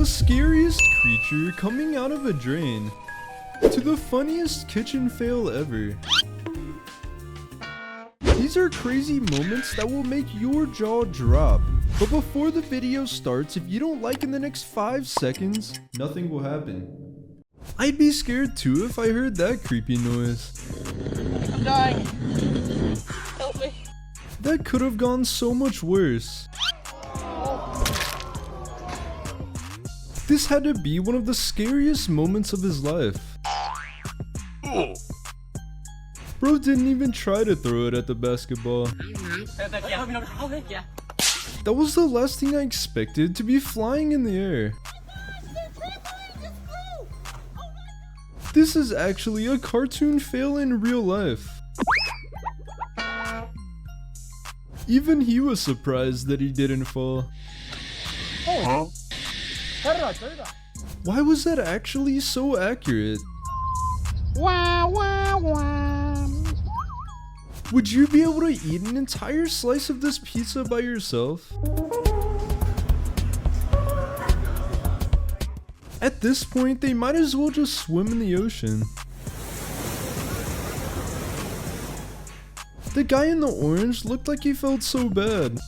the scariest creature coming out of a drain, to the funniest kitchen fail ever. These are crazy moments that will make your jaw drop. But before the video starts, if you don't like in the next 5 seconds, nothing will happen. I'd be scared too if I heard that creepy noise. I'm dying. Help me. That could have gone so much worse. This had to be one of the scariest moments of his life. Bro didn't even try to throw it at the basketball. That was the last thing I expected, to be flying in the air. This is actually a cartoon fail in real life. Even he was surprised that he didn't fall. Why was that actually so accurate? Would you be able to eat an entire slice of this pizza by yourself? At this point, they might as well just swim in the ocean. The guy in the orange looked like he felt so bad.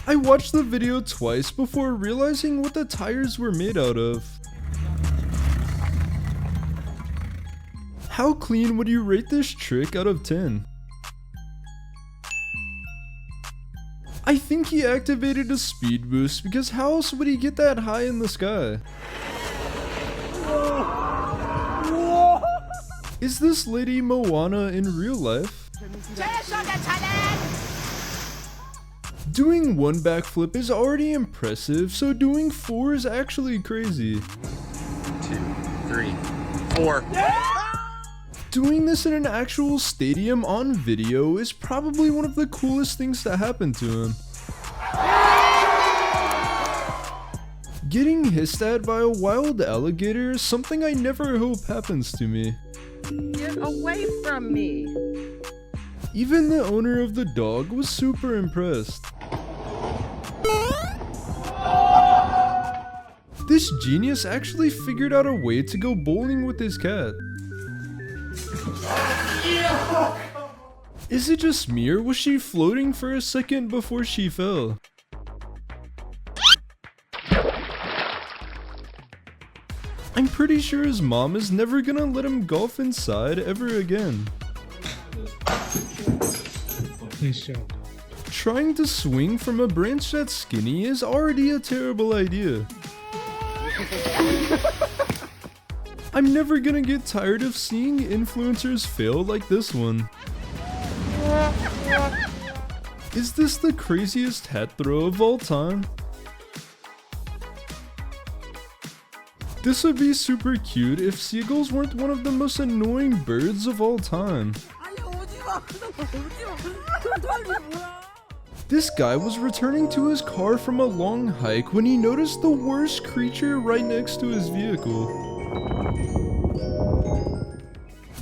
I watched the video twice before realizing what the tires were made out of. How clean would you rate this trick out of 10? I think he activated a speed boost, because how else would he get that high in the sky? Is this lady Moana in real life? Doing one backflip is already impressive, so doing 4 is actually crazy. 2, 3, 4. Doing this in an actual stadium on video is probably one of the coolest things to happen to him. Getting hissed at by a wild alligator is something I never hope happens to me. Get away from me. Even the owner of the dog was super impressed. This genius actually figured out a way to go bowling with his cat. Is it just me, or was she floating for a second before she fell? I'm pretty sure his mom is never gonna let him golf inside ever again. Please show. Trying to swing from a branch that's skinny is already a terrible idea. I'm never gonna get tired of seeing influencers fail like this one. Is this the craziest hat throw of all time? This would be super cute if seagulls weren't one of the most annoying birds of all time. This guy was returning to his car from a long hike when he noticed the worst creature right next to his vehicle.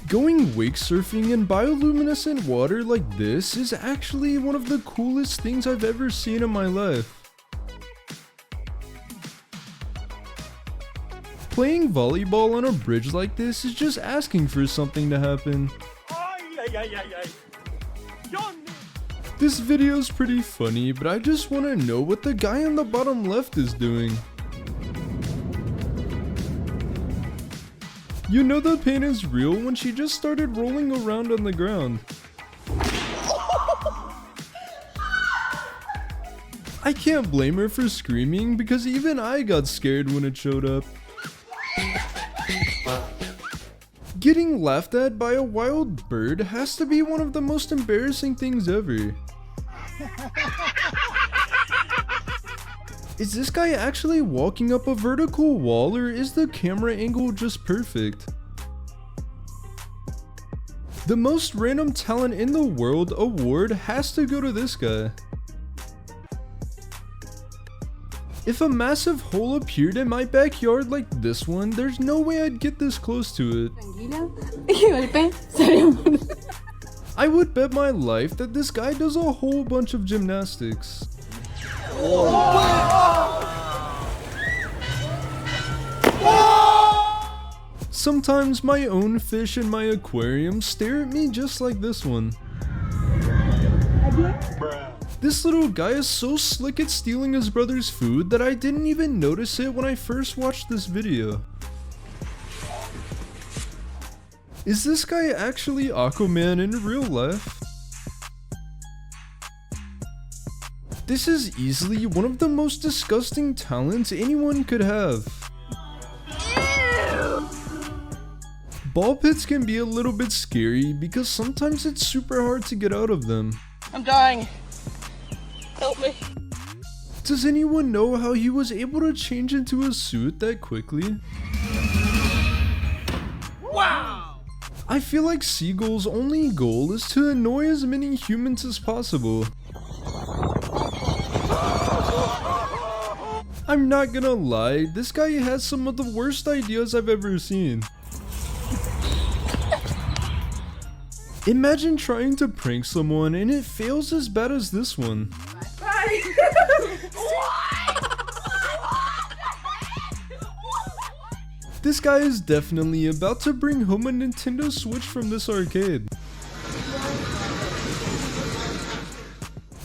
Going wake surfing in bioluminescent water like this is actually one of the coolest things I've ever seen in my life. Playing volleyball on a bridge like this is just asking for something to happen. This video's pretty funny, but I just want to know what the guy on the bottom left is doing. You know the pain is real when she just started rolling around on the ground. I can't blame her for screaming, because even I got scared when it showed up. Getting laughed at by a wild bird has to be one of the most embarrassing things ever. Is this guy actually walking up a vertical wall, or is the camera angle just perfect? The most random talent in the world award has to go to this guy. If a massive hole appeared in my backyard like this one, there's no way I'd get this close to it. I would bet my life that this guy does a whole bunch of gymnastics. Sometimes my own fish in my aquarium stare at me just like this one. This little guy is so slick at stealing his brother's food that I didn't even notice it when I first watched this video. Is this guy actually Aquaman in real life? This is easily one of the most disgusting talents anyone could have. Ball pits can be a little bit scary because sometimes it's super hard to get out of them. I'm dying. Help me. Does anyone know how he was able to change into a suit that quickly? Wow! I feel like Seagull's only goal is to annoy as many humans as possible. I'm not gonna lie, this guy has some of the worst ideas I've ever seen. Imagine trying to prank someone and it fails as bad as this one. This guy is definitely about to bring home a Nintendo Switch from this arcade.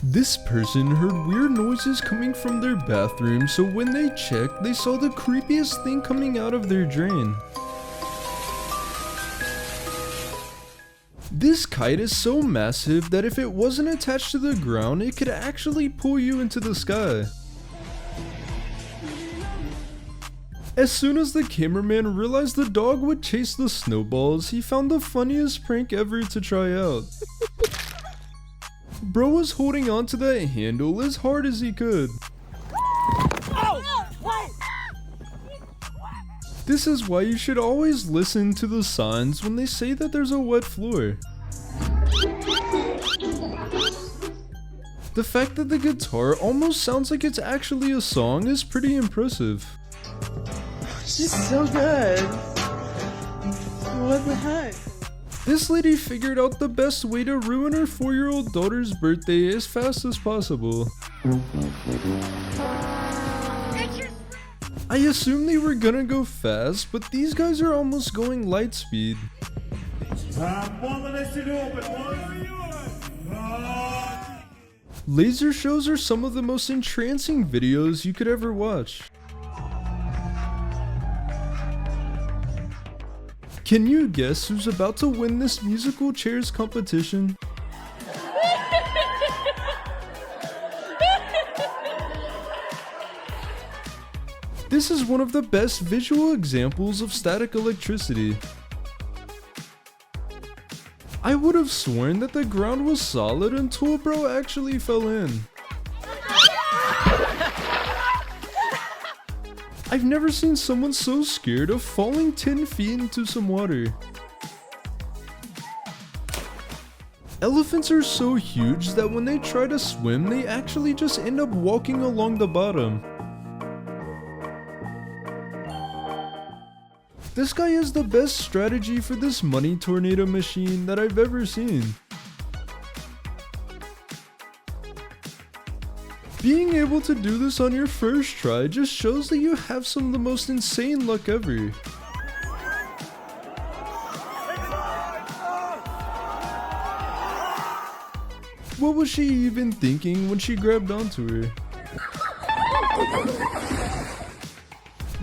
This person heard weird noises coming from their bathroom, so when they checked, they saw the creepiest thing coming out of their drain. This kite is so massive that if it wasn't attached to the ground, it could actually pull you into the sky. As soon as the cameraman realized the dog would chase the snowballs, he found the funniest prank ever to try out. Bro was holding onto that handle as hard as he could. This is why you should always listen to the signs when they say that there's a wet floor. The fact that the guitar almost sounds like it's actually a song is pretty impressive. This is so good. What the heck? This lady figured out the best way to ruin her 4-year-old daughter's birthday as fast as possible. I assumed they were gonna go fast, but these guys are almost going light speed. Laser shows are some of the most entrancing videos you could ever watch. Can you guess who's about to win this musical chairs competition? This is one of the best visual examples of static electricity. I would have sworn that the ground was solid until bro actually fell in. I've never seen someone so scared of falling 10 feet into some water. Elephants are so huge that when they try to swim, they actually just end up walking along the bottom. This guy has the best strategy for this money tornado machine that I've ever seen. Being able to do this on your first try just shows that you have some of the most insane luck ever. What was she even thinking when she grabbed onto her?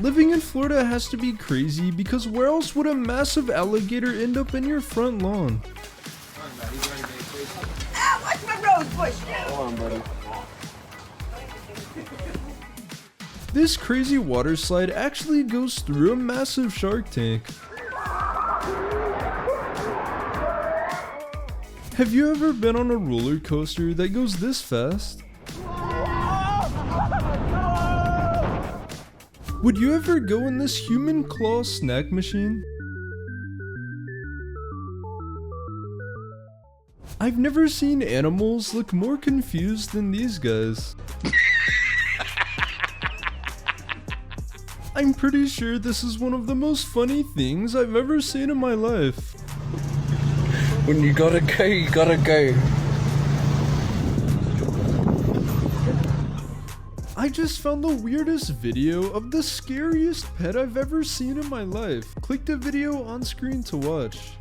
Living in Florida has to be crazy because where else would a massive alligator end up in your front lawn? Watch my rose bush. Hold on, buddy. This crazy water slide actually goes through a massive shark tank. Have you ever been on a roller coaster that goes this fast? Would you ever go in this human claw snack machine? I've never seen animals look more confused than these guys. I'm pretty sure this is one of the most funny things I've ever seen in my life. When you gotta go, you gotta go. I just found the weirdest video of the scariest pet I've ever seen in my life. Click the video on screen to watch.